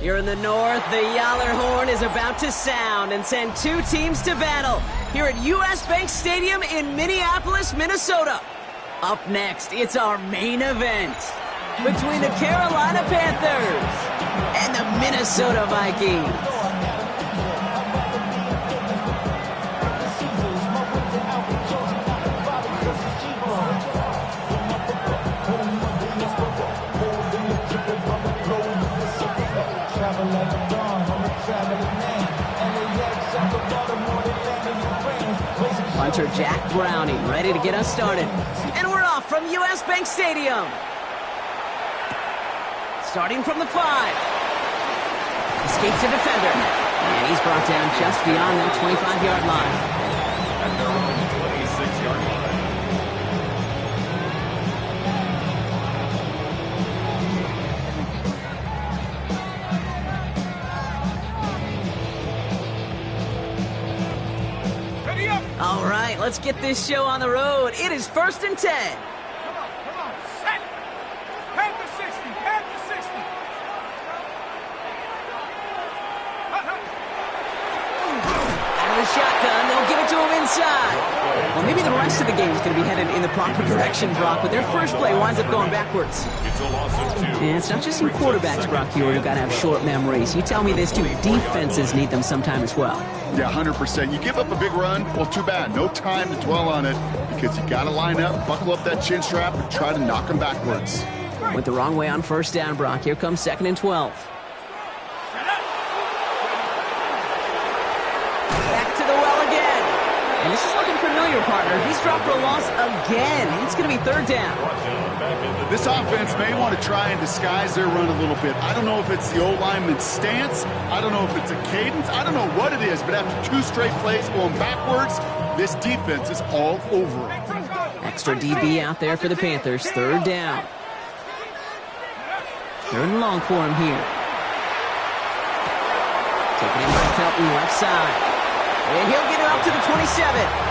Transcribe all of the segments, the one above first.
Here in the north, the Yaller horn is about to sound and send two teams to battle here at US Bank Stadium in Minneapolis, Minnesota. Up next, it's our main event between the Carolina Panthers and the Minnesota Vikings. Punter Jack Browning ready to get us started. And we're off from US Bank Stadium. Starting from the 5. Escapes a defender. And he's brought down just beyond that 25-yard line. At their own 26-yard line. All right, let's get this show on the road. It is 1st and 10. Come on, set. Panther 60, Panther 60. Out of the shotgun, they'll give it to him inside. Well, maybe the rest of the game is going to be headed in the proper direction, Brock, but their first play winds up going backwards. It's a loss of 2. And it's not just some quarterbacks, Brock, here who've got to have short memories. You tell me this, too. Defenses need them sometime as well. Yeah, 100%. You give up a big run, well, too bad. No time to dwell on it because you got to line up, buckle up that chin strap, and try to knock them backwards. Went the wrong way on first down, Brock. Here comes 2nd and 12. Back to the well again. And this is looking familiar, partner. He's dropped for a loss again. It's going to be 3rd down. This offense may want to try and disguise their run a little bit. I don't know if it's the O-lineman's stance. I don't know if it's a cadence. I don't know what it is, but after 2 straight plays going backwards, this defense is all over it. Extra DB out there for the Panthers. 3rd down. 3rd and long for him here. Taken in by Felton, left side. And he'll get it up to the 27.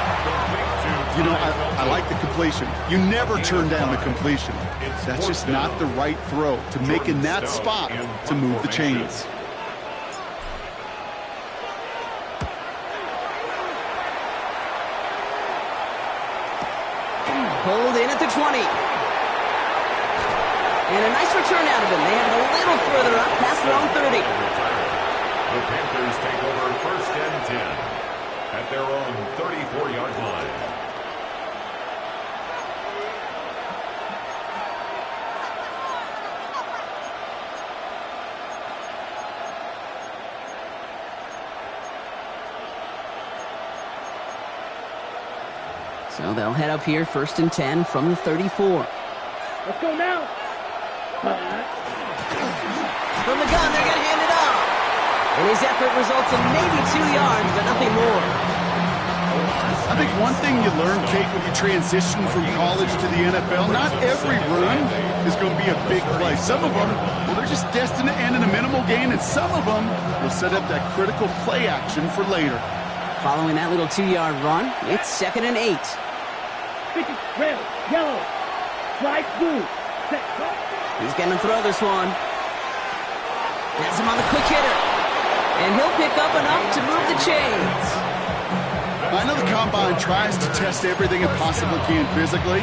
You know, I like the completion. You never turn down the completion. That's just not the right throw to make in that spot to move the chains. Pulled in at the 20. And a nice return out of him. They have it a little further up past their own 30. The Panthers take over 1st and 10 at their own 34-yard line. So they'll head up here, 1st and 10 from the 34. Let's go now. From the gun, they're going to hand it off. And his effort results in maybe 2 yards, but nothing more. I think one thing you learn, Kate, when you transition from college to the NFL, not every run is going to be a big play. Some of them, well, they're just destined to end in a minimal gain, and some of them will set up that critical play action for later. Following that little 2-yard run, it's 2nd and 8. Red, yellow, white, blue. He's going to throw this one. Has him on the quick hitter. And he'll pick up enough to move the chains. I know the Combine tries to test everything it possibly can physically,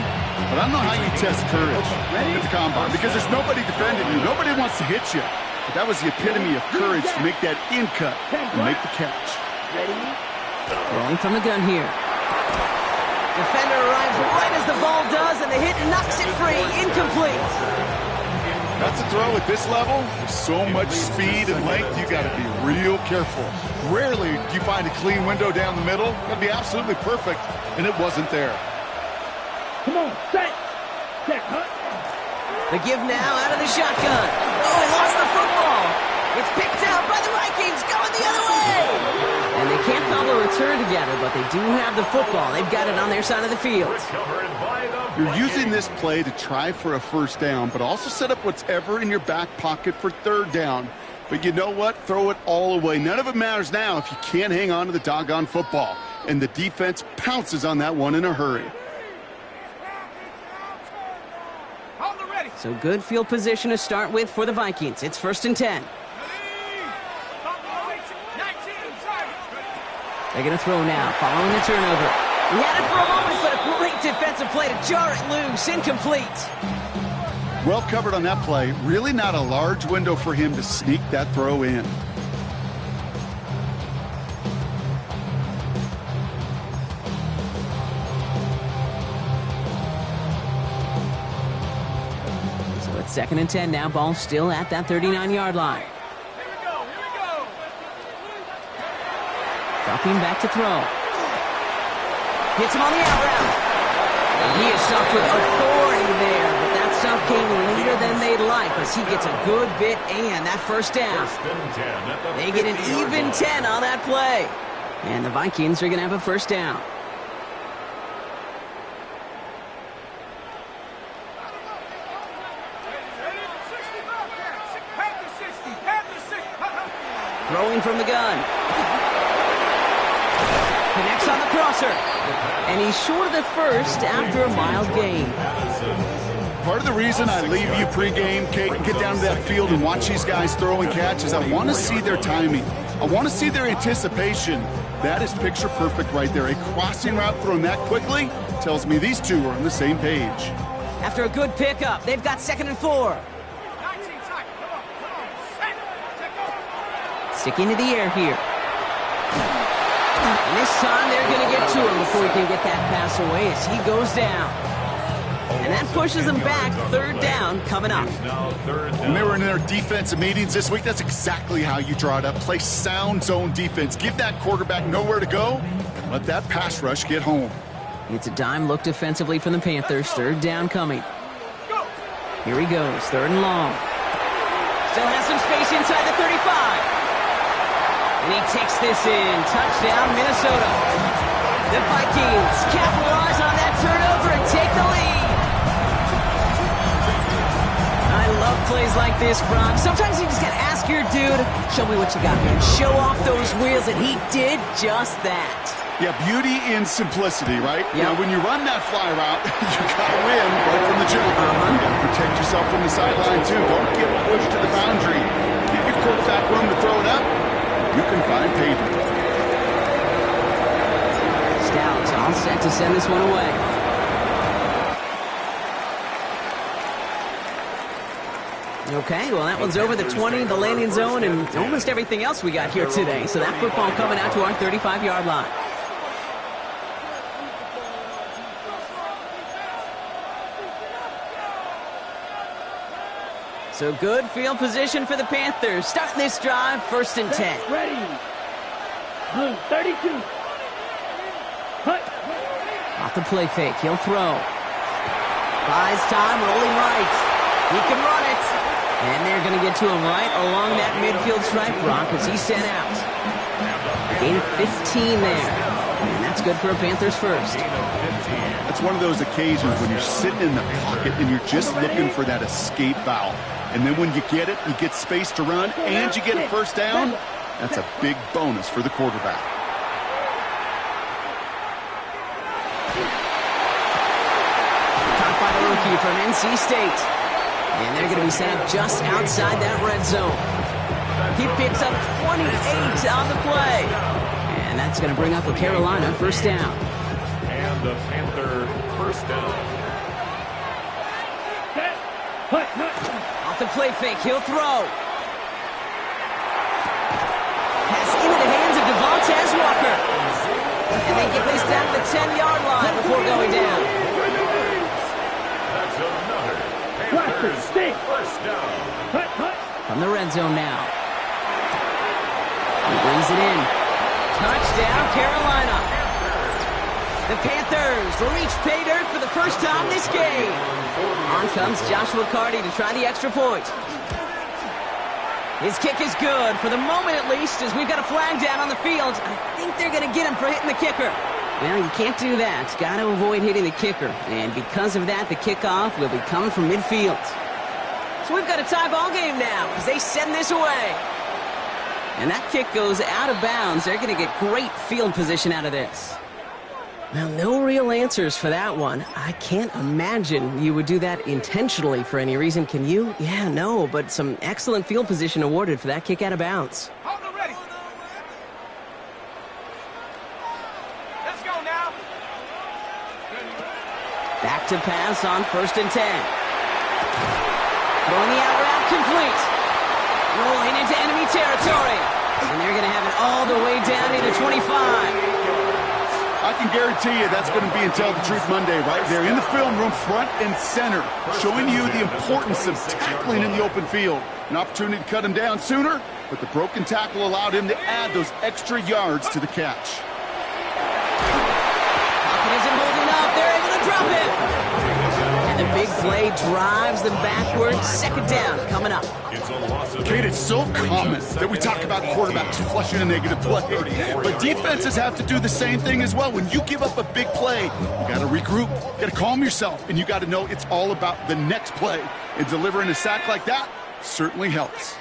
but I don't know how you test courage at the Combine because there's nobody defending you. Nobody wants to hit you. But that was the epitome of courage to make that in cut and make the catch. Throwing from the gun here. Defender arrives right as the ball does, and the hit knocks it free. Incomplete. That's a throw at this level. There's so much speed and length, you got to be real careful. Rarely do you find a clean window down the middle. That'd be absolutely perfect, and it wasn't there. Come on, set. Set, huh? The give now out of the shotgun. Oh, he lost the football. It's picked out by the Vikings, going the other way. And they can't cobble a return together, but they do have the football. They've got it on their side of the field. You're using this play to try for a 1st down, but also set up what's ever in your back pocket for 3rd down. But you know what? Throw it all away. None of it matters now if you can't hang on to the doggone football. And the defense pounces on that one in a hurry. On the ready. So good field position to start with for the Vikings. It's 1st and 10. They're going to throw now, following the turnover. He had it for a moment, but a great defensive play to jar it loose. Incomplete. Well covered on that play. Really not a large window for him to sneak that throw in. So it's 2nd and 10 now. Ball still at that 39-yard line. Here we go. Dropping back to throw. Hits him on the out route. And he is stuffed with authority there, but that stuff came later than they'd like as he gets a good bit and that first down. They get an even 10 on that play. And the Vikings are going to have a first down. Throwing from the gun. Connects on the crosser. And he's short of the first after a mild gain. Part of the reason I leave you pregame, Kate, and get down to that field and watch these guys throw and catch is I want to see their timing. I want to see their anticipation. That is picture perfect right there. A crossing route thrown that quickly tells me these two are on the same page. After a good pickup, they've got 2nd and 4. Sticking to the air here. And this time they're going to get to him before he can get that pass away as he goes down. And that pushes them back. 3rd down coming up. When they were in their defensive meetings this week, that's exactly how you draw it up. Play sound zone defense. Give that quarterback nowhere to go. And let that pass rush get home. It's a dime look defensively from the Panthers. 3rd down coming. Here he goes. 3rd and long. Still has some space inside the 35. And he takes this in. Touchdown, Minnesota. The Vikings capitalize on that turnover and take the lead. I love plays like this, Brock. Sometimes you just got to ask your dude, show me what you got, man. Show off those wheels, and he did just that. Yeah, beauty in simplicity, right? Yep. You know, when you run that fly route, you got to win right from the jump. You got to protect yourself from the sideline, too. Don't get pushed to the boundary. Give your quarterback room to throw it up. You can find pavement. Stouts all set to send this one away. Okay, well, that one's over the 20, the landing zone, and almost everything else we got here today. So that football coming out to our 35-yard line. So good field position for the Panthers. Starting this drive, 1st and 10. Ready. Blue, 32. Cut. Off the play fake, he'll throw. Buys time, rolling right. He can run it. And they're going to get to him right along that midfield stripe, Brock, as he's sent out. Gain of 15 there. And that's good for a Panthers first. It's one of those occasions when you're sitting in the pocket and you're just looking for that escape valve. And then when you get it, you get space to run, and you get a first down. That's a big bonus for the quarterback. Caught by the rookie from NC State. And they're going to be set up just outside that red zone. He picks up 28 on the play. And that's going to bring up a Carolina first down. And the Panther first down. Off the play fake, he'll throw. Pass into the hands of Devontae Walker. And they get this down to the 10-yard line before going down. That's another Panthers first down. From the red zone now. He brings it in. Touchdown, Carolina. The Panthers reach pay dirt for the first time this game. On comes Joshua Carty to try the extra point. His kick is good, for the moment at least, as we've got a flag down on the field. I think they're going to get him for hitting the kicker. Well, you can't do that. Got to avoid hitting the kicker. And because of that, the kickoff will be coming from midfield. So we've got a tie ball game now as they send this away. And that kick goes out of bounds. They're going to get great field position out of this. Well, no real answers for that one. I can't imagine you would do that intentionally for any reason. Can you? Yeah, no, but some excellent field position awarded for that kick out of bounds. to pass on 1st and 10. Throwing the out route complete. Rolling into enemy territory. And they're going to have it all the way down to the 25. I can guarantee you that's going to be in Tell the Truth Monday right there in the film room, front and center, showing you the importance of tackling in the open field. An opportunity to cut him down sooner, but the broken tackle allowed him to add those extra yards to the catch. Pocket isn't holding up. They're able to drop it. And the big play drives them backwards. 2nd down coming up. Kate, it's so common that we talk about quarterbacks flushing a negative play, but defenses have to do the same thing as well. When you give up a big play, you got to regroup, you got to calm yourself, and you got to know it's all about the next play. And delivering a sack like that certainly helps.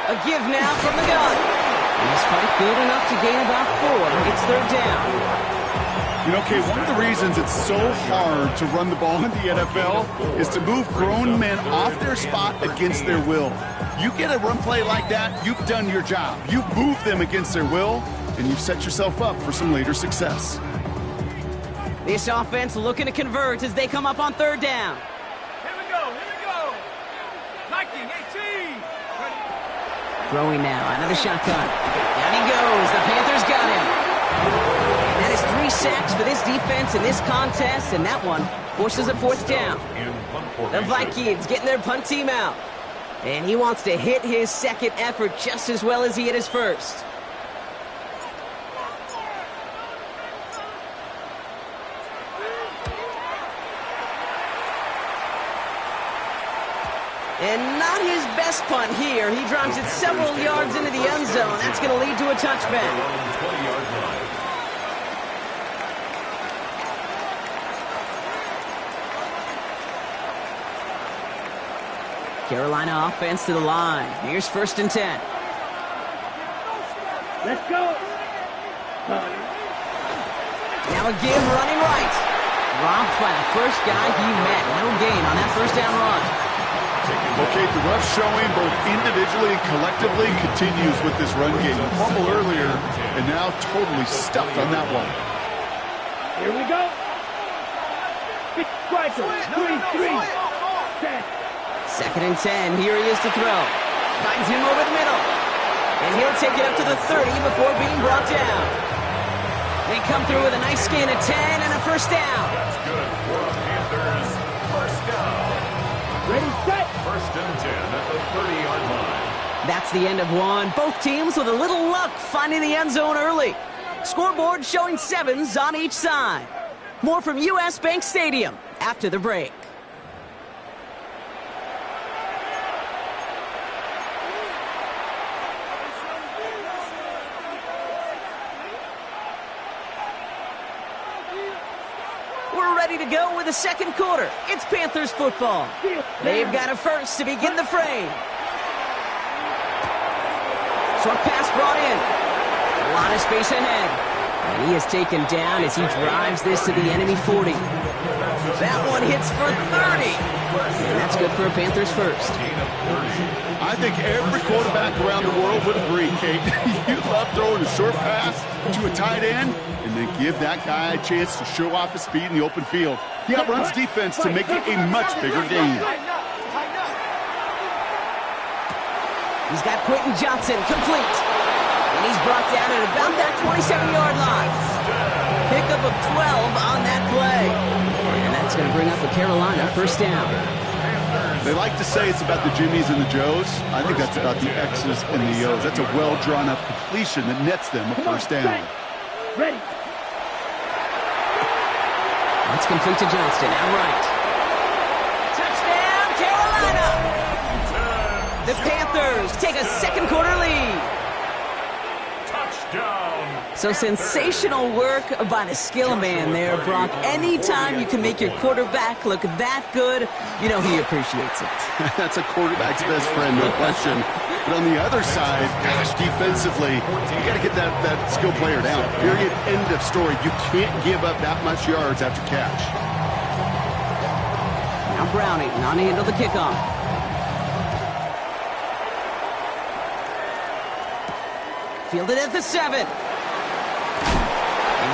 A give now from the gun. And this fight good enough to gain about 4. It's 3rd down. You know, Kate, one of the reasons it's so hard to run the ball in the NFL is to move grown men off their spot against their will. You get a run play like that, you've done your job. You've moved them against their will, and you've set yourself up for some later success. This offense looking to convert as they come up on 3rd down. Here we go. 19, 18. Throwing now, out of the shotgun. Down he goes. The Panthers got him. And that is 3 sacks for this defense in this contest, and that one forces a 4th down. The Vikings getting their punt team out. And he wants to hit his 2nd effort just as well as he hit his 1st. And not his best punt here. He drives it several yards into the end zone. That's going to lead to a touchback. Carolina offense to the line. Here's 1st and 10. Let's go. Now a give running right. Dropped by the first guy he met. No gain on that 1st down run. Okay, the rough showing both individually and collectively continues with this run game. A fumble earlier, and now totally stuffed on that one. Here we go. Big striker. 3-3. Set. 2nd and 10. Here he is to throw. Finds him over the middle. And he'll take it up to the 30 before being brought down. They come through with a nice gain of 10 and a 1st down. That's good for Panthers. 1st down. Ready, set. 1st and 10 at the 30-yard line. That's the end of one. Both teams with a little luck finding the end zone early. Scoreboard showing 7s on each side. More from US Bank Stadium after the break. We're ready to go with the 2nd quarter. It's Panthers football. They've got a 1st to begin the frame. Short pass brought in. A lot of space ahead. And he is taken down as he drives this to the enemy 40. That one hits for 30. And that's good for a Panthers 1st. I think every quarterback around the world would agree, Kate. You love throwing a short pass to a tight end and then give that guy a chance to show off his speed in the open field. He outruns defense to make it a much bigger gain. He's got Quentin Johnson complete. And he's brought down at about that 27-yard line. Pickup of 12 on that play. And that's going to bring up a Carolina 1st down. They like to say it's about the Jimmies and the Joes. I think that's about the X's and the O's. That's a well-drawn-up completion that nets them a 1st down. Ready. That's complete to Johnston, outright. Touchdown, Carolina! The Panthers take a 2nd quarter lead. Touchdown. So sensational work by the skill man there, Brock. Anytime you can make your quarterback look that good, you know he appreciates it. That's a quarterback's best friend, no question. But on the other side, gosh, defensively, you got to get that skill player down. Period. End of story. You can't give up that much yards after catch. Now Browning on the end of the kickoff. Fielded at the 7. And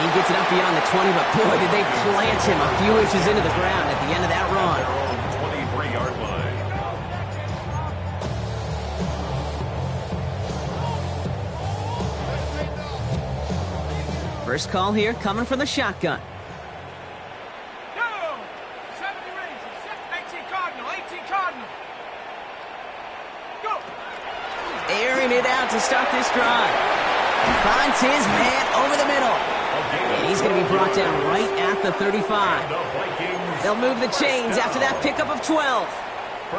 he gets it up beyond the 20, but boy, did they plant him a few inches into the ground at the end of that run. 23-yard line. First call here coming from the shotgun. Go! 70 Rangers, 18 Cardinal, 18 Cardinal. Go! Airing it out to start this drive. He finds his man over the middle. And he's going to be brought down right at the 35. They'll move the chains after that pickup of 12.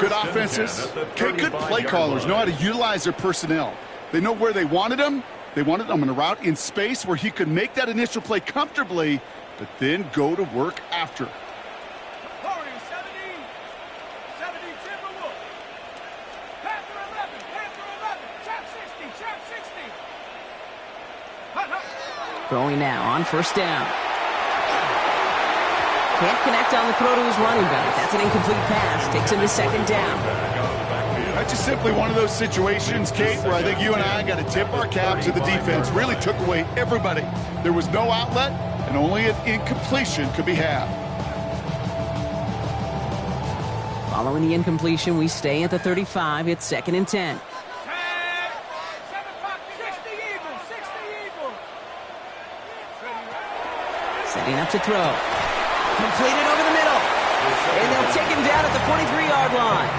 Good offenses. Okay, good play callers know how to utilize their personnel. They know where they wanted him. They wanted him on a route in space where he could make that initial play comfortably, but then go to work after. Warrior 70, 70 Timberwolf. Panther 11, Panther 11, Chap 60, Chap 60. Hut, hut. Throwing now on first down. Can't connect on the throw to his running back. That's an incomplete pass. Takes him to second down. That's just simply one of those situations, Kate, where I think you and I got to tip our cap to the defense. Really took away everybody. There was no outlet, and only an incompletion could be had. Following the incompletion, we stay at the 35. It's 2nd and 10. 60 Eagles, 60 Eagles. Setting up to throw. Completed over the middle. And they'll take him down at the 43-yard line.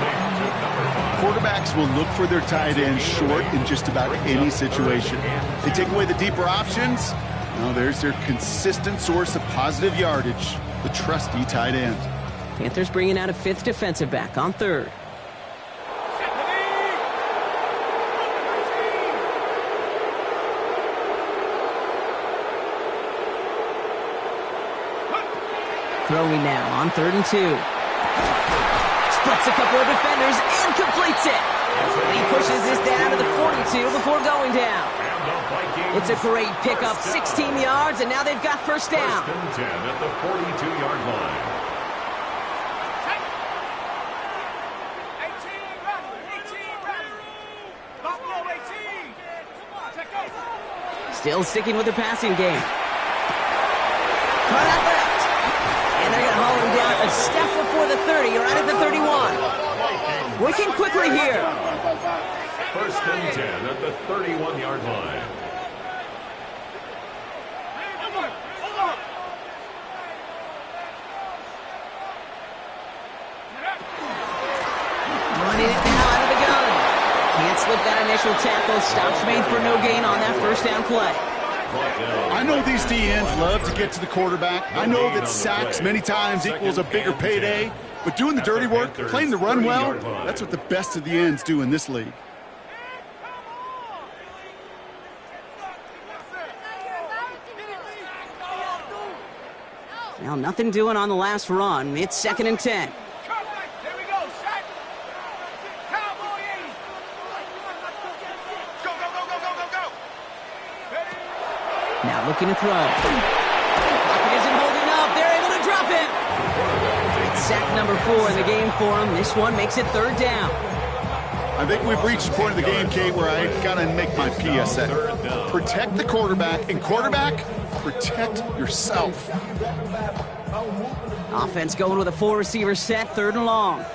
Quarterbacks will look for their tight end short in just about any situation. They take away the deeper options. Now there's their consistent source of positive yardage, the trusty tight end. Panthers bringing out a 5th defensive back on 3rd. Throwing now on 3rd and 2. Splits a couple of defenders and completes it. And he pushes this down to the 42 before going down. It's a great pickup, 16 yards, and now they've got first down. 1st and 10 at the 42-yard line. 18 running. Buffalo 18. Check out. Still sticking with the passing game. Cut out left. And they're going to haul him down a step before the 30, right at the 31. Working quickly here. 1st and 10 at the 31-yard line. Running it now out of the gun. Can't slip that initial tackle. Stops made for no gain on that first down play. I know these DNs love to get to the quarterback. I know that sacks many times equals a bigger payday, but doing the dirty work, playing the run well, that's what the best of the ends do in this league. Well, nothing doing on the last run. It's 2nd and 10. Here we go, set. Cowboy 80. Go, go, go, go, go, go, go. Now looking to throw. Pocket isn't holding up. They're able to drop it. It's sack number 4 in the game for him. This one makes it 3rd down. I think we've reached the point of the game, Kate, where I got to make my PSA. Protect the quarterback, and quarterback, protect yourself. Offense going with a 4-receiver set, 3rd and long.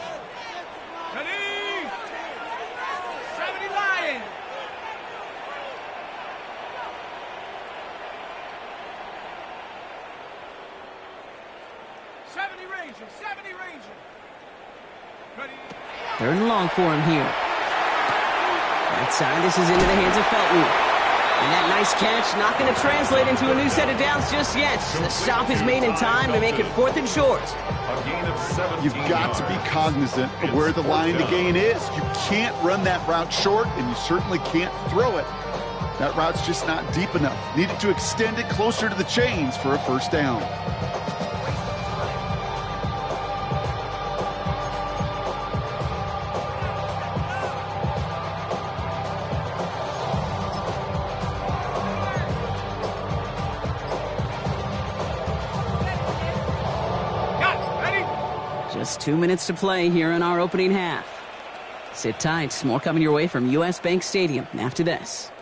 Ready. 70 Lions. Seventy Ranger. Ready. 3rd and long for him here. Right side, this is into the hands of Felton. And that nice catch not going to translate into a new set of downs just yet. The stop is made in time to make it 4th and short. A gain of 17 You've got to be cognizant of where the line to gain is. You can't run that route short, and you certainly can't throw it. That route's just not deep enough. Needed to extend it closer to the chains for a first down. Just 2 minutes to play here in our opening half. Sit tight. More coming your way from U.S. Bank Stadium after this.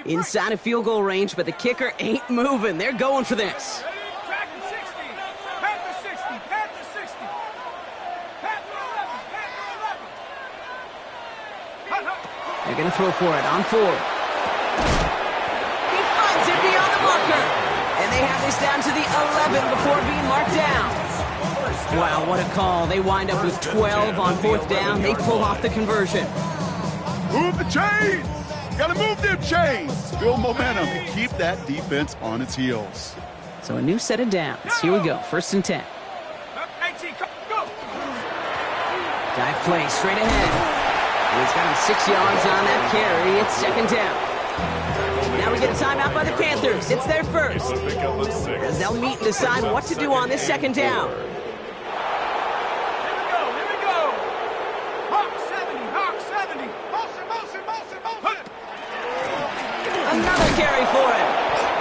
Inside of field goal range, but the kicker ain't moving. They're going for this. Track to 60. Panther 60. Panther 60. Panther 11. Panther 11. They're going to throw for it on fourth. He finds it beyond the marker. And they have this down to the 11 before being marked down. Wow, what a call. They wind up with 12 on fourth down. They pull off the conversion. Move the chains! Gotta move them chains! Build momentum and keep that defense on its heels. So a new set of downs. Here we go, 1st and 10. 18, go! Dive play straight ahead. And he's got him 6 yards on that carry. It's 2nd down. Now we get a timeout by the Panthers. It's their first. As they'll meet and decide what to do on this 2nd down. Here we go. Hawk 70, Hawk 70. Motion. Another carry for him.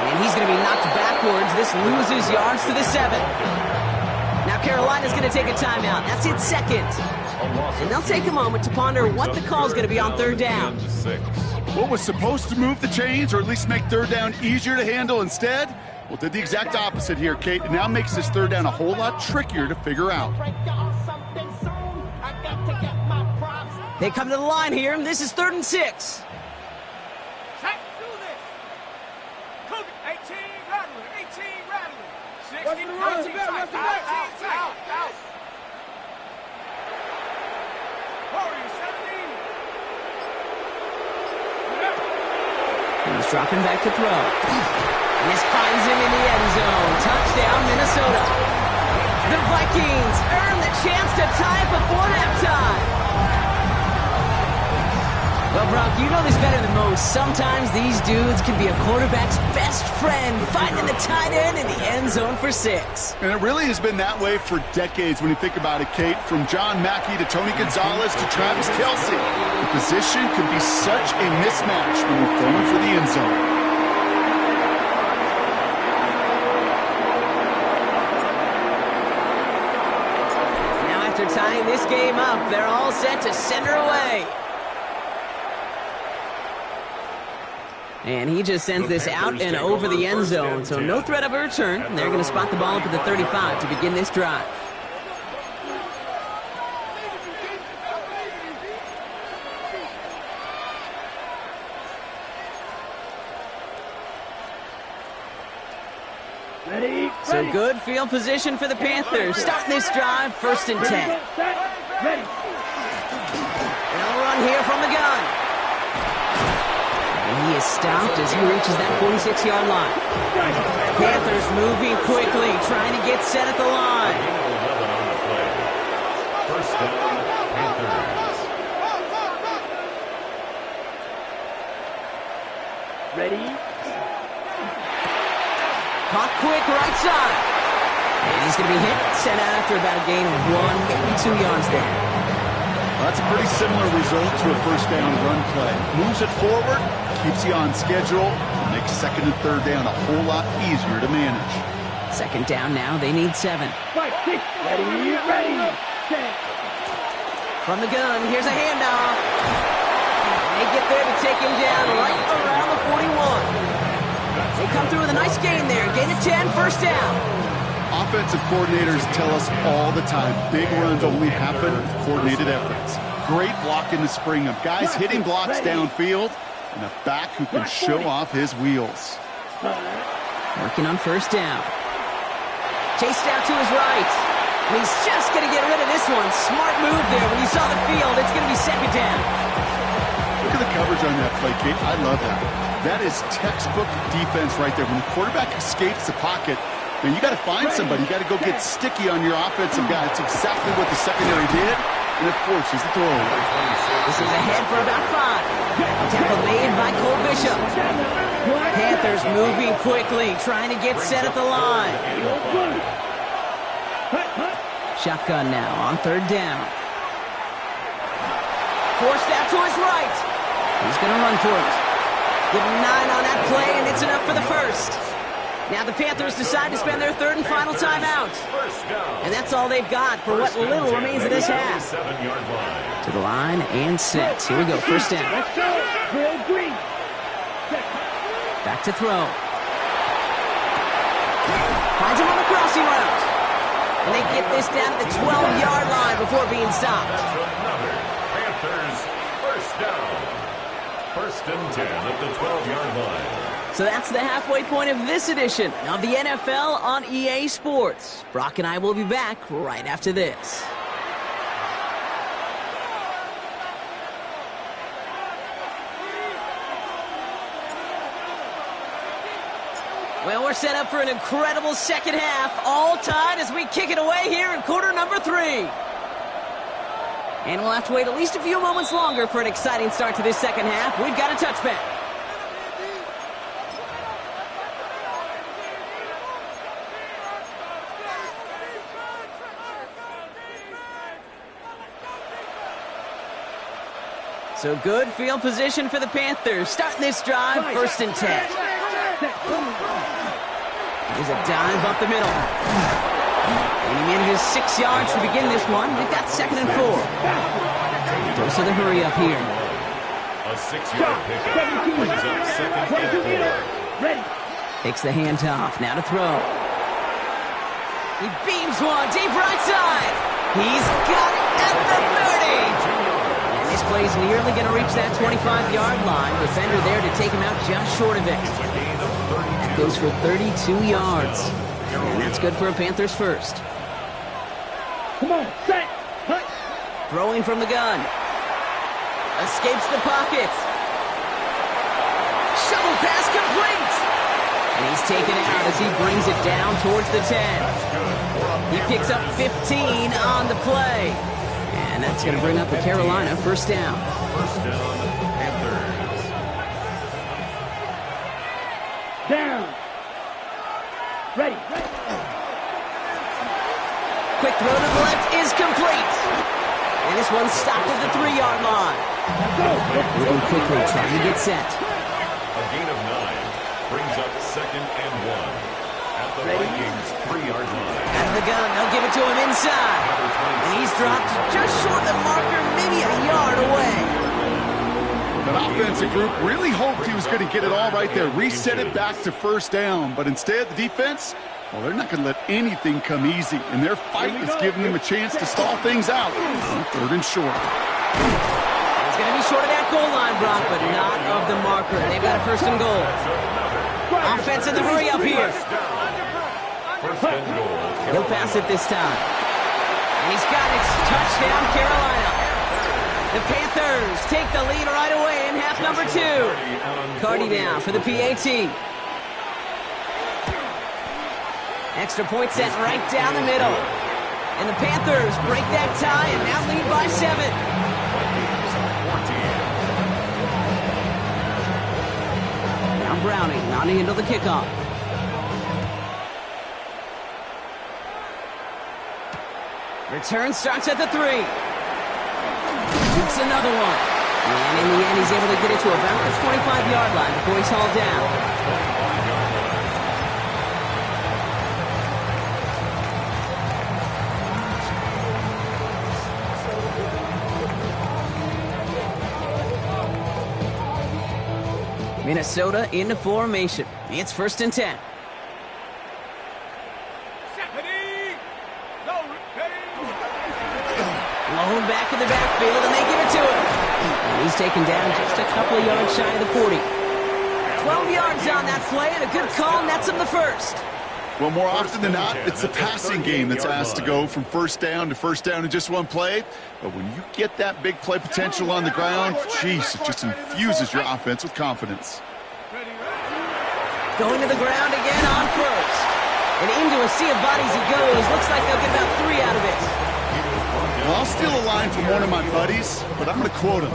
And he's going to be knocked backwards. This loses yards to the 7. Now Carolina's going to take a timeout. That's its 2nd. And they'll take a moment to ponder what the call is going to be on 3rd down. What was supposed to move the chains or at least make 3rd down easier to handle instead? Well, did the exact opposite here, Kate. It now makes this 3rd down a whole lot trickier to figure out. They come to the line here, and this is 3rd and 6. Check, do this. Cook it. 18, rattler. 18, rattler. 60, 18, tight. Out. Warriors 17. He's dropping back to throw. And this finds him in the end zone. Touchdown, Minnesota. The Vikings earn the chance to tie it before halftime. Well, Brock, you know this better than most. Sometimes these dudes can be a quarterback's best friend, finding the tight end in the end zone for 6. And it really has been that way for decades when you think about it, Kate. From John Mackey to Tony Gonzalez to Travis Kelce. The position can be such a mismatch when you're throwing for the end zone. Now after tying this game up, they're all set to send her away. And he just sends this out and over the end zone, so no threat of a return. They're going to spot the ball up at the 35 to begin this drive. Ready. So good field position for the Panthers. Starting this drive, 1st and 10. Ready. They'll run here from the gun. And he is stopped as he reaches that 46-yard line. Panthers moving quickly, trying to get set at the line. 1st down, Panthers. Ready. Caught quick right side. And he's going to be hit, sent out after about a gain of 1, maybe 2 yards there. Well, that's a pretty similar result to a 1st down run play. Moves it forward, keeps you on schedule, and makes 2nd and 3rd down a whole lot easier to manage. 2nd down now, they need 7. Ready. Set. From the gun, here's a handoff. And they get there to take him down right around the 41. They come through with a nice gain there. Gain of 10, 1st down. Offensive coordinators tell us all the time, big runs only happen with coordinated efforts. Great block in the spring of guys hitting blocks downfield and a back who can show off his wheels. Working on 1st down. Chased out to his right. And he's just going to get rid of this one. Smart move there. When you saw the field, it's going to be 2nd down. Look at the coverage on that play, Kate. I love that. That is textbook defense right there. When the quarterback escapes the pocket, man, you got to find somebody. You got to go get sticky on your offensive guy. It's exactly what the secondary did, and it forces the throwaway. This is ahead for about 5. Tackle made by Cole Bishop. Panthers moving quickly, trying to get set at the line. Shotgun now on 3rd down. Forced out to his right. He's going to run for it. Give him 9 on that play, and it's enough for the 1st. Now the Panthers decide to spend their 3rd and final timeout. And that's all they've got for what little remains of this half. To the line and set. Here we go, 1st down. Let's go. Drill green. Back to throw. Finds him on the crossing route. And they get this down to the 12-yard line before being stopped. That's another Panthers first down. 1st and 10 at the 12-yard line. So that's the halfway point of this edition of the NFL on EA Sports. Brock and I will be back right after this. Well, we're set up for an incredible second half, all tied as we kick it away here in quarter number 3. And we'll have to wait at least a few moments longer for an exciting start to this second half. We've got a touchback. So good field position for the Panthers. Starting this drive, 1st and 10. There's a dive up the middle. And he manages 6 yards to begin this one. We've got 2nd and 4. Dose of the hurry up here. A 6-yard pickup brings up 2nd and 4. Ready. Takes the handoff. Now to throw. He beams one deep right side. He's got it at the 30. And this play's nearly going to reach that 25-yard line. Defender there to take him out just short of it. That goes for 32 yards. And that's good for a Panthers first. Come on, set. Hut. Throwing from the gun. Escapes the pocket. Shovel pass complete. And he's taken out as he brings it down towards the 10. He picks up 15 on the play. And that's going to bring up a Carolina first down. First down, Panthers. Down. Ready. Quick throw to the left is complete. And this one's stopped at the 3-yard line. Moving quickly, trying to get set. A gain of 9 brings up 2nd and 1 at the Vikings 3-yard line. Out of the gun, they'll give it to him inside. And he's dropped just short of the marker, maybe a yard away. That offensive group really hoped he was going to get it all right there, reset it back to first down. But instead, the defense, well, they're not going to let anything come easy. And their fight is giving them a chance to stall things out on 3rd and short. It's going to be short of that goal line, Brock, but not of the marker. They've got a 1st and goal. Offense in the hurry up here. First and goal. He'll pass it this time. And he's got it. Touchdown, Carolina. The Panthers take the lead right away in half number 2. Cardi now for the PAT. Extra point set right down the middle. And the Panthers break that tie and now lead by 7. Now Browning mounting into the kickoff. Return starts at the 3. Shoots another one. And in the end, he's able to get it to about the 25-yard line before he's hauled down. Minnesota into formation. It's 1st and 10. Blown back in the backfield, and they give it to him. And he's taken down just a couple of yards shy of the 40. 12 yards on that play, and a good call nets him the first. Well, more often than not, it's the passing game that's asked to go from first down in just one play. But when you get that big play potential on the ground, geez, it just infuses your offense with confidence. Going to the ground again on first. And into a sea of bodies he goes. Looks like they'll get about 3 out of it. Well, I'll steal a line from one of my buddies, but I'm going to quote him.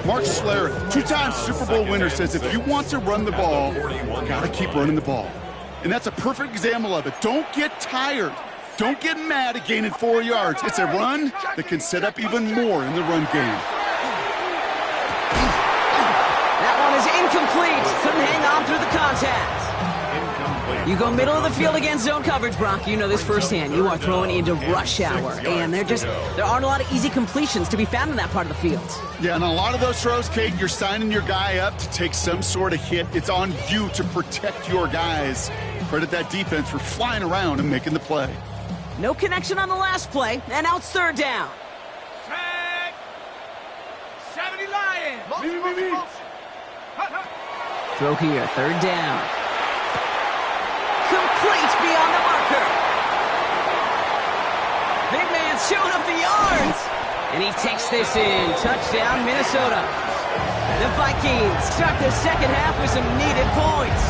Mark Schlereth, 2-time Super Bowl winner, says if you want to run the ball, you got to keep running the ball. And that's a perfect example of it. Don't get tired. Don't get mad at gaining 4 yards. It's a run that can set up even more in the run game. That one is incomplete. Couldn't hang on through the contact. You go middle of the field against zone coverage, Brock. You know this firsthand. You are throwing into rush hour, and there aren't a lot of easy completions to be found in that part of the field. Yeah, and a lot of those throws, Kate, you're signing your guy up to take some sort of hit. It's on you to protect your guys. Credit that defense for flying around and making the play. No connection on the last play, and now it's third down. Set. 70 Lions. Throw here, third down. Complete beyond the marker. Big man showing up the yards. And he takes this in. Touchdown, Minnesota. The Vikings start the second half with some needed points.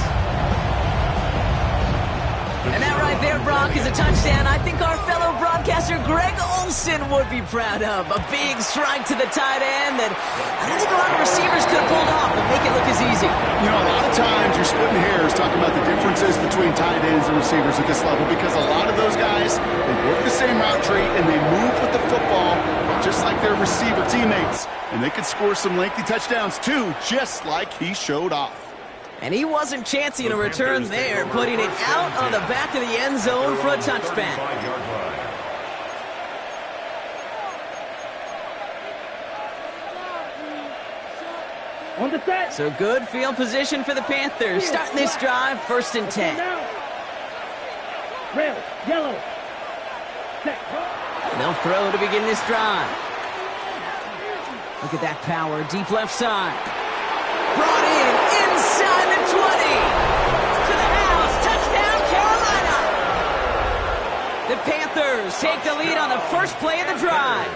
And that right there, Brock, is a touchdown I think our fellow broadcaster Greg Olson would be proud of. A big strike to the tight end that I don't think a lot of receivers could have pulled off and make it look as easy. You know, a lot of times you're splitting hairs talking about the differences between tight ends and receivers at this level because a lot of those guys, they work the same route tree and they move with the football just like their receiver teammates. And they can score some lengthy touchdowns too, just like he showed off. And he wasn't chancing a return there, putting it out on the back of the end zone for a touchback. On the set. So good field position for the Panthers. Starting this drive, 1st and 10. Red, yellow. Set. They'll throw to begin this drive. Look at that power, deep left side. Brought in inside the 20. To the house, touchdown Carolina. The Panthers take the lead on the first play of the drive.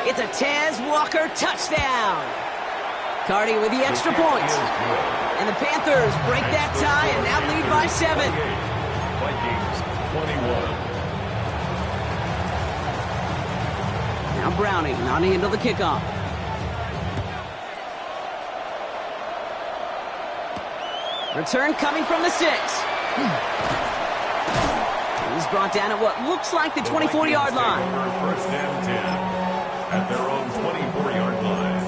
It's a Tez Walker touchdown. Cardi with the extra point. And the Panthers break that tie and now lead by 7. Vikings 21. Now Browning on the end of the kickoff. Return coming from the 6. He's brought down at what looks like the 24-yard line. 1st and 10 at their own 24-yard line.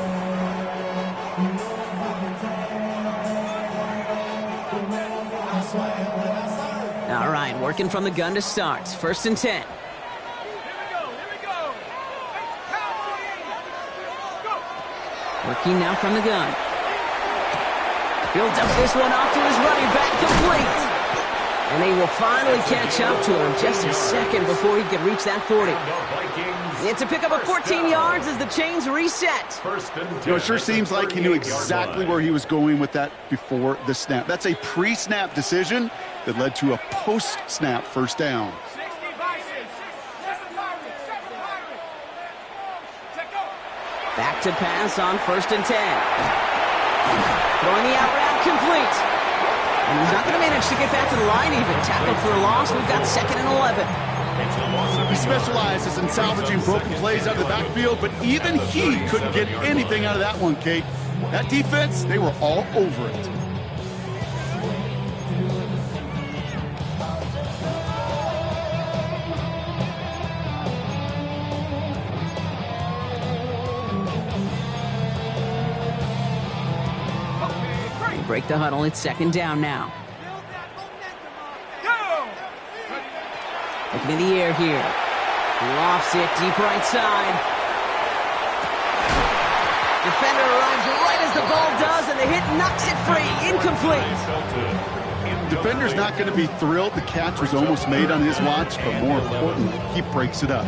All right, working from the gun to start. 1st and 10. Here we go. Go. Working now from the gun. Builds up this one off to his running back, complete. And they will finally catch up to him just a second before he can reach that 40. It's a pickup of 14 yards as the chains reset. You know, it sure seems like he knew exactly where he was going with that before the snap. That's a pre-snap decision that led to a post-snap 1st down. 60 Vikings. 7 Pirates. 7 Pirates. Check go. Back to pass on 1st and 10. Throwing the out route complete. And he's not going to manage to get back to the line even. Tackled for a loss. We've got 2nd and 11. He specializes in salvaging broken plays out of the backfield, but even he couldn't get anything out of that one, Kate. That defense, they were all over it. Break the huddle. It's 2nd down now. Go. Looking in the air here. Lofts it deep right side. Defender arrives right as the ball does, and the hit knocks it free. Incomplete. Defender's not going to be thrilled the catch was almost made on his watch, but more importantly, he breaks it up.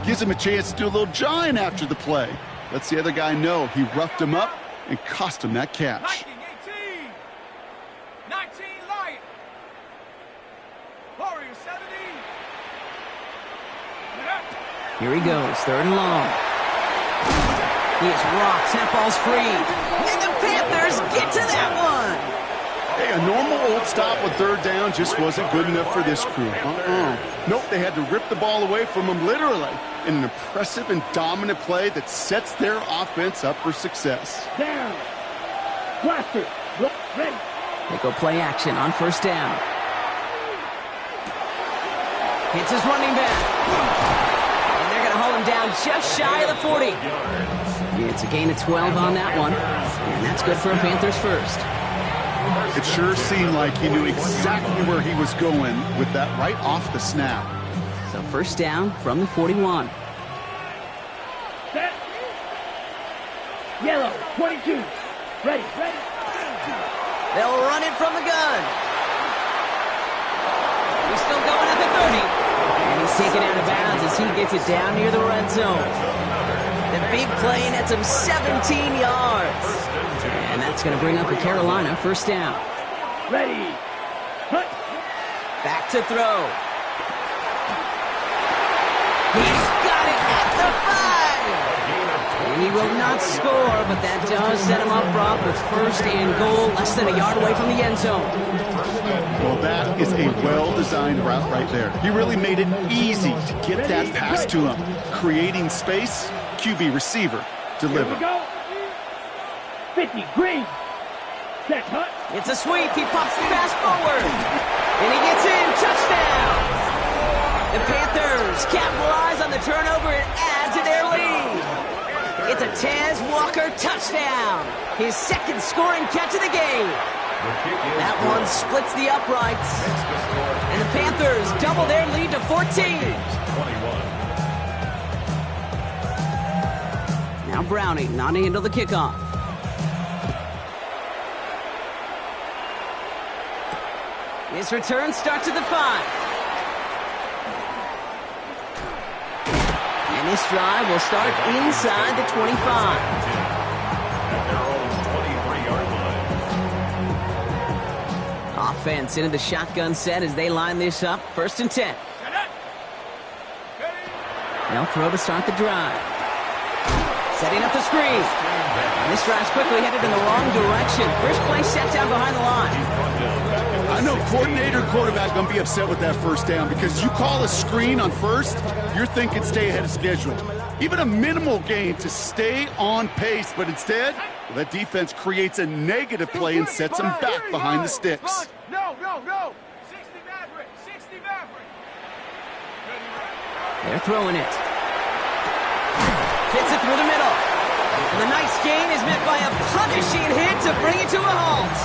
Gives him a chance to do a little jawing after the play. Lets the other guy know he roughed him up and cost him that catch. Viking 18. 19 Lions. Warriors 17. Here he goes. 3rd and long. He is rocked. That ball's free. And the Panthers get to that one. Hey, a normal old stop with 3rd down just wasn't good enough for this crew. Nope, they had to rip the ball away from him literally in an impressive and dominant play that sets their offense up for success. Down. Blaster. Ready. They go play action on 1st down. Hits his running back. And they're going to hold him down just shy of the 40. It's a gain of 12 on that one. And that's good for a Panthers 1st. It sure seemed like he knew exactly where he was going with that right off the snap. So first down from the 41. Set. Yellow, 22. Ready. They'll run it from the gun. He's still going at the 30. And he's taken out of bounds as he gets it down near the red zone. The big play nets him 17 yards. And that's going to bring up a Carolina first down. Ready. Hunt. Back to throw. He's got it at the 5. And he will not score, but that does set him up, Brock, with first and goal, less than a yard away from the end zone. Well, that is a well-designed route right there. He really made it easy to get that pass to him. Creating space, QB receiver, Here deliver. we go. 50, green. Set, hunt. It's a sweep. He pops the pass forward. And he gets in. Touchdown. The Panthers capitalize on the turnover and add to their lead. It's a Tez Walker touchdown. His second scoring catch of the game. That one splits the uprights. And the Panthers double their lead to 14. Now Browning not to handle the kickoff. His return starts at the 5. And this drive will start inside the 25. At their own 23-yard line. Offense into the shotgun set as they line this up. First and 10. They'll throw to start the drive. Setting up the screen. And this drive's quickly headed in the wrong direction. First play set down behind the line. I know coordinator quarterback going to be upset with that first down because you call a screen on first, you're thinking stay ahead of schedule. Even a minimal gain to stay on pace, but instead, well, that defense creates a negative play and sets them back behind the sticks. No. 60 Maverick. 60 Maverick. They're throwing it. Fits it through the middle. And the nice gain is met by a punishing hit to bring it to a halt.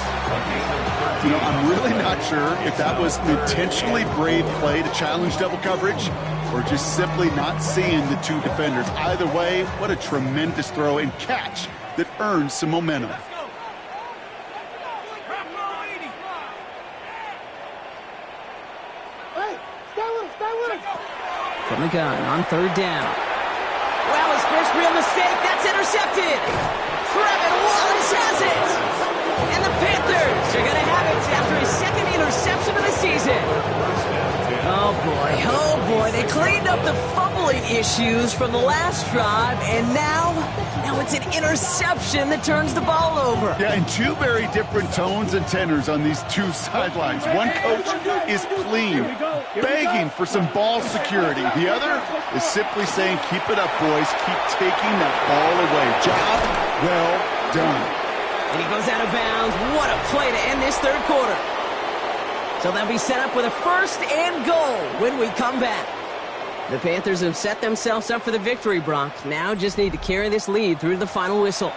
You know, I'm really not sure if that was an intentionally brave play to challenge double coverage or just simply not seeing the two defenders. Either way, what a tremendous throw and catch that earns some momentum. From the gun on third down. Well, his first real mistake. That's intercepted. Trevin Wallace has it. And the Panthers are going to have it after his second interception of the season. Oh, boy. They cleaned up the fumbling issues from the last drive, and now it's an interception that turns the ball over. Yeah, and two very different tones and tenors on these two sidelines. One coach is pleading, begging for some ball security. The other is simply saying, keep it up, boys. Keep taking that ball away. Job well done. And he goes out of bounds. What a play to end this third quarter. So they'll be set up with a first and goal when we come back. The Panthers have set themselves up for the victory, Brock. Now just need to carry this lead through to the final whistle.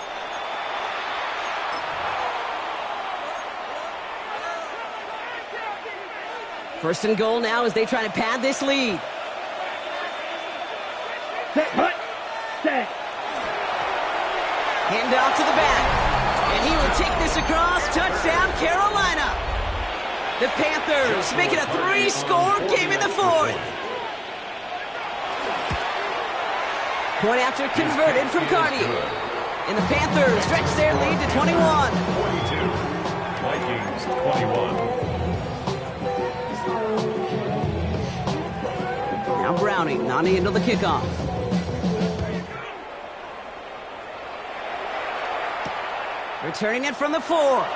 First and goal now as they try to pad this lead. Set, hunt. Set. Hand off to the back. And he will take this across. Touchdown, Carolina. The Panthers make it a 3-score game in the fourth. Point after converted from Cardi. And the Panthers stretch their lead to 21. 42. Vikings 21. Now Browning not into the kickoff. Returning it from the 4.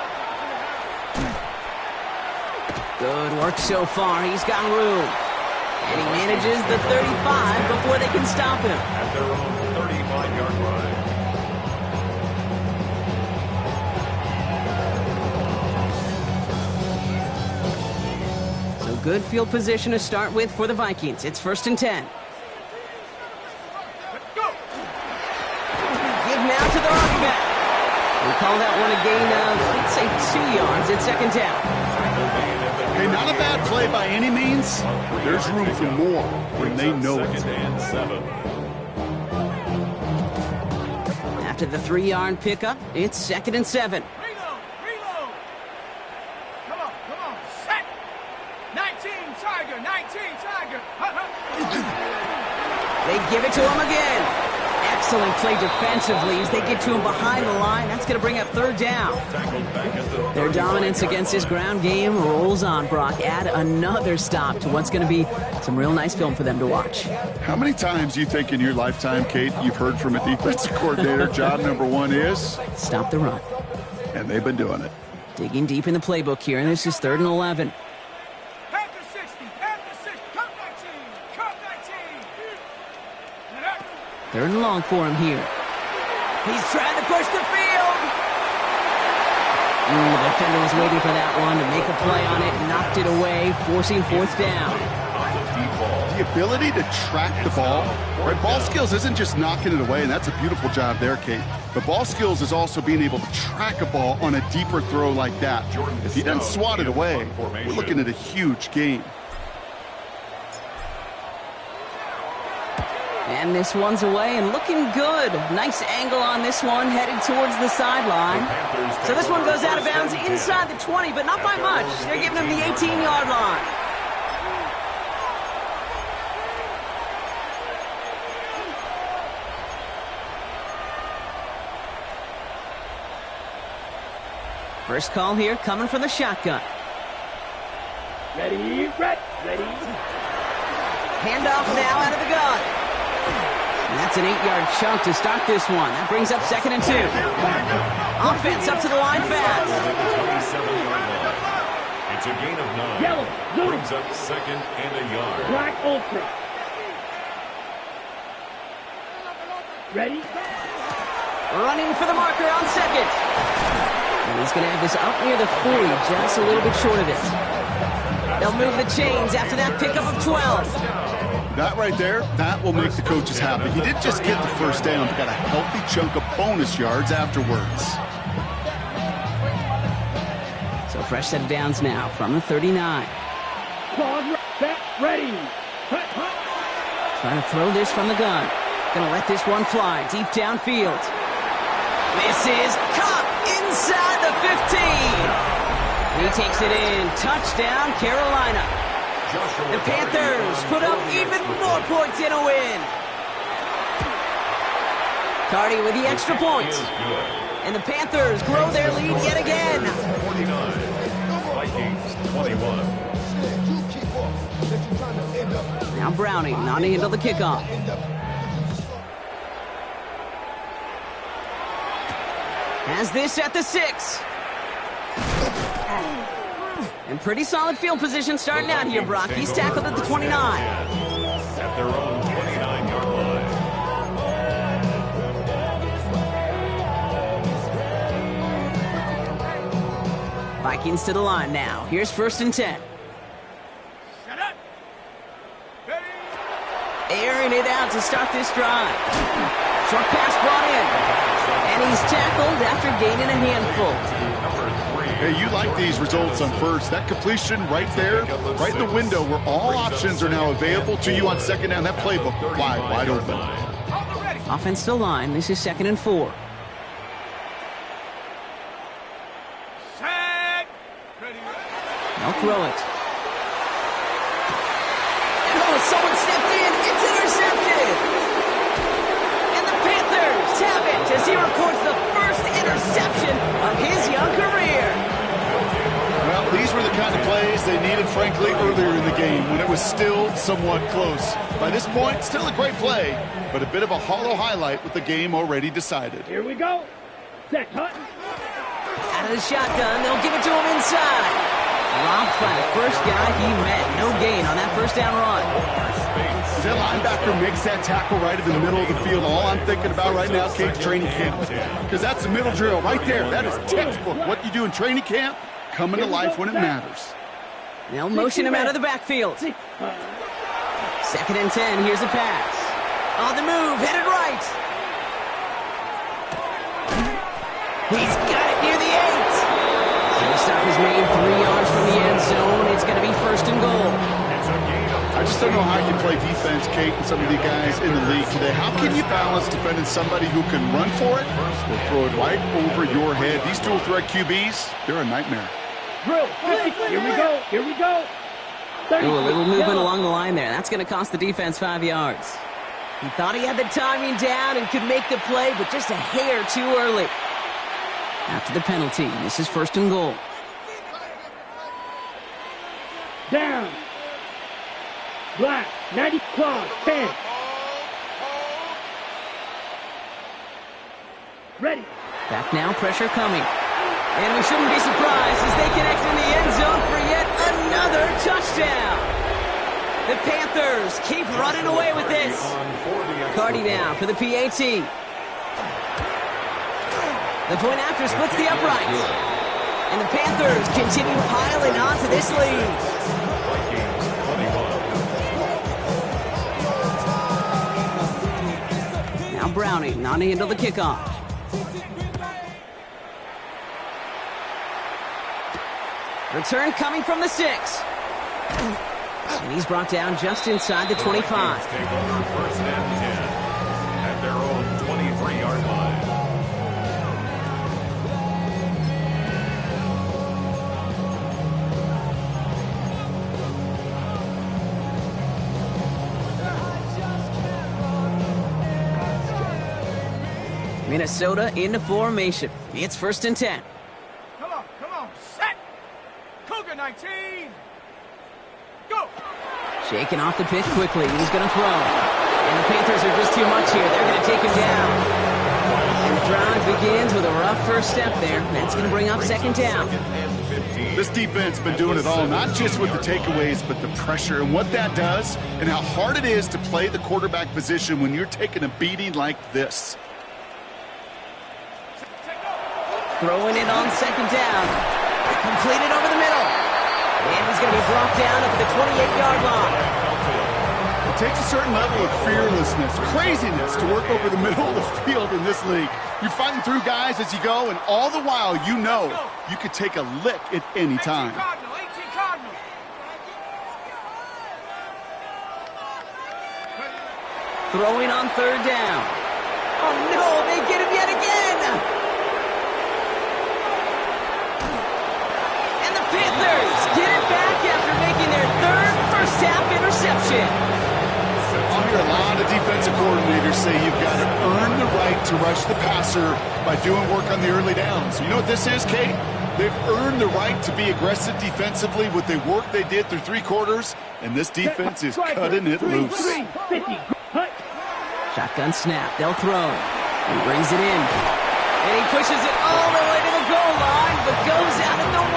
Good work so far. He's got room. And he manages the 35 before they can stop him. At their own 35-yard line. So good field position to start with for the Vikings. It's first and 10. Give now to the running back. We call that one a gain of, let's say, 2 yards at second down. Hey, not a bad play by any means. There's room for more when they know it. Second and 7. After the 3-yard pickup, it's second and 7. Reload! Reload! Come on! Set! 19 Tiger! 19 Tiger! They give it to him again. Excellent play defensively as they get to him behind the line. That's going to bring up third down. Their dominance against this ground game rolls on, Brock. Add another stop to what's going to be some real nice film for them to watch. How many times do you think in your lifetime, Kate, you've heard from a defensive coordinator, job number 1 is? Stop the run. And they've been doing it. Digging deep in the playbook here, and this is 3rd and 11. Panther 60! Panther 60! Cut 19! Cut 19! 3rd and long for him here. He's trying to push the field. The defender was waiting for that one to make a play on it, knocked it away, forcing 4th down. The ability to track the ball, right? Ball skills isn't just knocking it away, and that's a beautiful job there, Kate. But ball skills is also being able to track a ball on a deeper throw like that. If he doesn't swat it away, we're looking at a huge gain. And this one's away and looking good. Nice angle on this one, headed towards the sideline. So this one goes out of bounds inside the 20, but not by much. They're giving him the 18-yard line. First call here coming from the shotgun. Ready. Handoff now out of the gun. And that's an 8-yard chunk to start this one. That brings up 2nd and 2. Offense up to the line fast. It's a gain of 9. Yellow, blue. Brings up 2nd and a yard. Black ultra. Ready. Running for the marker on 2nd. And he's going to have this up near the 40, just a little bit short of it. They'll move the chains after that pickup of 12. That right there, that will make the coaches happy. He didn't just get the first down, but got a healthy chunk of bonus yards afterwards. So fresh set of downs now from the 39. Pause. Set. Ready. Trying to throw this from the gun. Gonna let this one fly deep downfield. This is caught inside the 15. He takes it in. Touchdown, Carolina. The Panthers put up even more points in a win. Cardi with the extra points. And the Panthers grow their lead yet again. 49. Vikings 21. Now Browning not to handle the kickoff. Has this at the 6. And pretty solid field position starting out here, Brock. He's tackled at the 29. At their own 29-yard line. Vikings to the line now. Here's 1st and 10. Shut up! Ready! Airing it out to start this drive. Short pass brought in. And he's tackled after gaining a handful. Hey, you like these results on 1st. That completion right there, right in the window where all options are now available to you on 2nd down. That playbook wide open. Offense to line. This is 2nd and 4. Set! Ready! They'll throw it. And someone stepped in. It's intercepted. And the Panthers have it as he records the first interception of his young career. Well, these were the kind of plays they needed, frankly, earlier in the game when it was still somewhat close. By this point, still a great play, but a bit of a hollow highlight with the game already decided. Here we go. Set. Cut. Out of the shotgun, they'll give it to him inside. Dropped by the first guy he met. No gain on that 1st down run. That linebacker makes that tackle right in the middle of the field. All I'm thinking about right now, Kate, training camp. Because that's the middle drill right there. That is textbook. What you do in training camp, coming to life when it matters. They'll motion him out of the backfield. 2nd and 10. Here's a pass. On the move, headed right. He's got it near the 8. The stop is made 3 yards from the end zone. It's going to be 1st and goal. I just don't know how you play defense, Kate, and some of the guys in the league today. How can you balance defending somebody who can run for it or throw it right over your head? These dual threat QBs, they're a nightmare. Drill. Here we go. Here we go. Ooh, a little movement along the line there. That's going to cost the defense 5 yards. He thought he had the timing down and could make the play, but just a hair too early. After the penalty, this is 1st and goal. Down. Black. 90 claws. 10. Ready. Back now, pressure coming. And we shouldn't be surprised as they connect in the end zone for yet another touchdown. The Panthers keep running away with this. Cardi now for the PAT. The point after splits the uprights. And the Panthers continue piling on to this lead. Now Browning on to handle the kickoff. Return coming from the 6. And he's brought down just inside the 25. Take over 1st and 10 at their own 23-yard line. Minnesota into formation. It's 1st and 10. Come on. Set. Cougar 19. Go. Shaking off the pitch quickly. He's going to throw. And the Panthers are just too much here. They're going to take him down. And the drive begins with a rough first step there. That's going to bring up 2nd down. This defense been doing it all, not just with the takeaways, but the pressure and what that does and how hard it is to play the quarterback position when you're taking a beating like this. Throwing it on 2nd down. Completed over the middle. And he's going to be brought down at the 28-yard line. It takes a certain level of fearlessness, craziness to work over the middle of the field in this league. You're fighting through guys as you go, and all the while you know you could take a lick at any time. 18 Cardinal. Throwing on 3rd down. Oh no, they get him yet again. And the Panthers get it back after making their 3rd first-half interception. I'll hear a lot of defensive coordinators say you've got to earn the right to rush the passer by doing work on the early downs. You know what this is, Kate? They've earned the right to be aggressive defensively with the work they did through 3 quarters, and this defense is cutting it loose. Shotgun snap. They'll throw. He brings it in. And he pushes it all the way to the goal line, but goes out at the 1.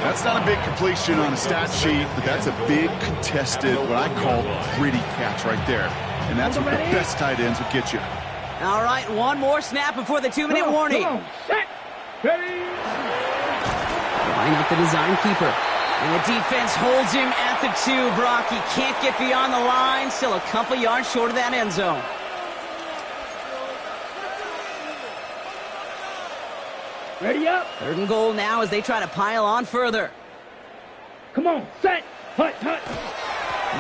That's not a big completion on a stat sheet, but that's a big contested, what I call pretty catch right there. And that's what the best tight ends would get you. All right, one more snap before the 2-minute warning. Set. Ready. Line up the design keeper. And the defense holds him at the 2. Brock, he can't get beyond the line. Still a couple yards short of that end zone. Ready up. 3rd and goal now as they try to pile on further. Come on. Set. Hut. He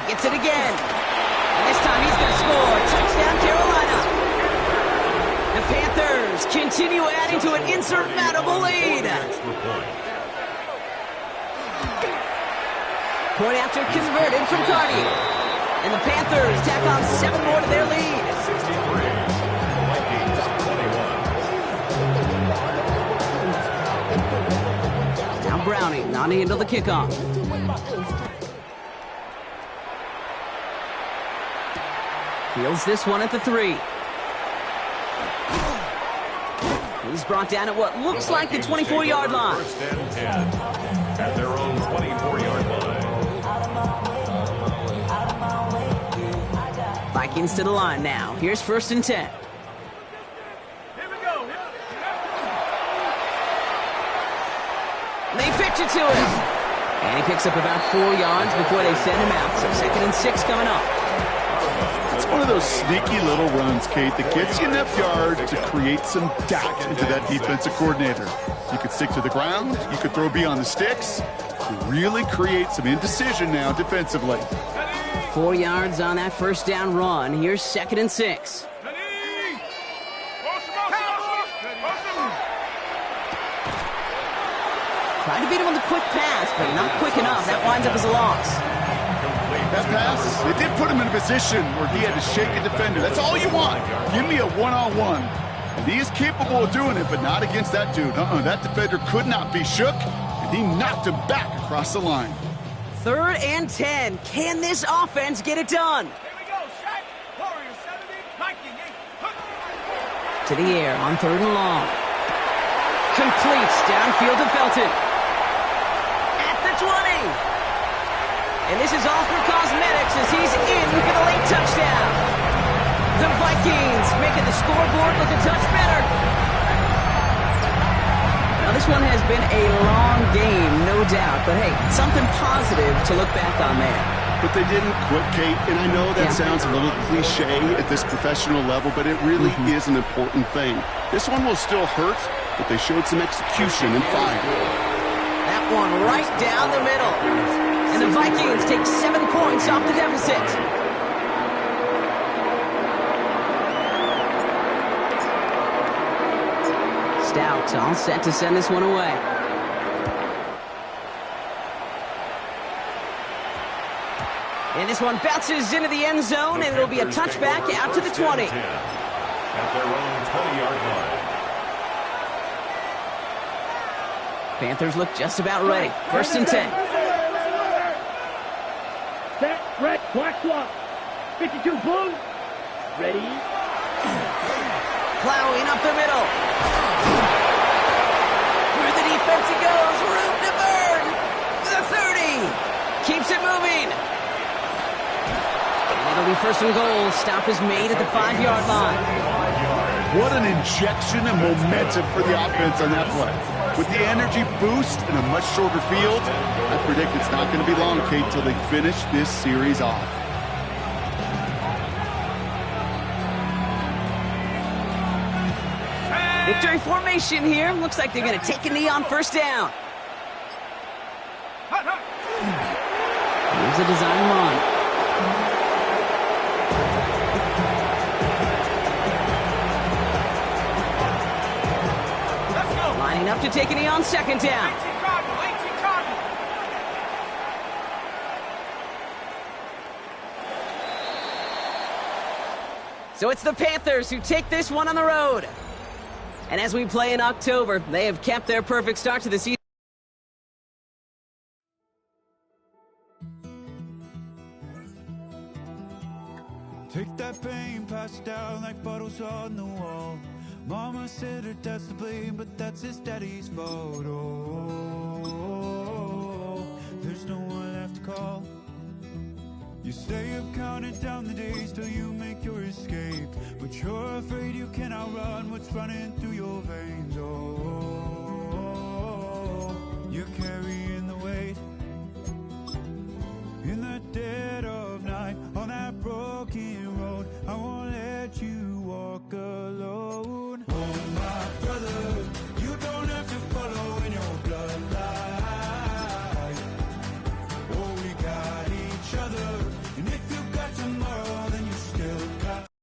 gets it again. And this time he's going to score. Touchdown, Carolina. The Panthers continue adding to an insurmountable lead. Point after converted from Cardi. And the Panthers tack on 7 more to their lead. 63. Vikings 21. Now Browning on to handle the kickoff. Fields this one at the 3. He's brought down at what looks like the 24-yard line. 1st and 10 at their own 24-yard line. Vikings to the line now. Here's 1st and 10. Here we go. They pitch it to him. And he picks up about 4 yards before they send him out. So 2nd and 6 coming up. It's one of those sneaky little runs, Kate, that gets you enough yards to create some doubt into that defensive coordinator. You could stick to the ground, you could throw beyond the sticks, to really create some indecision now defensively. 4 yards on that first down run. Here's 2nd and 6. Tried to beat him on the quick pass, but not quick enough. That winds up as a loss. That pass, it did put him in a position where he had to shake a defender. That's all you want. Give me a one-on-one. And he is capable of doing it, but not against that dude. That defender could not be shook, and he knocked him back across the line. 3rd and 10. Can this offense get it done? Here we go, Shaq. Warrior 70, Viking 8. To the air on 3rd and long. Completes downfield to Felton. At the 20. And this is all for cosmetics as he's in for the late touchdown. The Vikings making the scoreboard look a touch better. Now this one has been a long game, no doubt. But hey, something positive to look back on there. But they didn't quit, Kate, and I know that sounds a little cliche at this professional level, but it really is an important thing. This one will still hurt, but they showed some execution and fire. That one right down the middle. And the Vikings take 7 points off the deficit. Stout all set to send this one away. And this one bounces into the end zone, and it'll be a touchback out to the 20. At their own 20-yard line. Panthers look just about ready. 1st and 10. Set, red, black swap. 52 blue. Ready. Plowing up the middle. Through the defense he goes. Room to burn. The 30. Keeps it moving. And it'll be 1st and goal. Stop is made at the 5-yard line. What an injection and momentum for the offense on that play. With the energy boost and a much shorter field, I predict it's not going to be long, Kate, till they finish this series off. Victory formation here. Looks like they're going to take a knee on 1st down. Here's a design run. Lining up to take a knee on 2nd down. So it's the Panthers who take this one on the road. And as we play in October, they have kept their perfect start to the season. Take that pain, pass it down like bottles on the wall. Mama said her dad's to blame, but that's his daddy's fault. Oh, there's no one left to call. You stay up counting down the days till you make your escape, but you're afraid you cannot run what's running through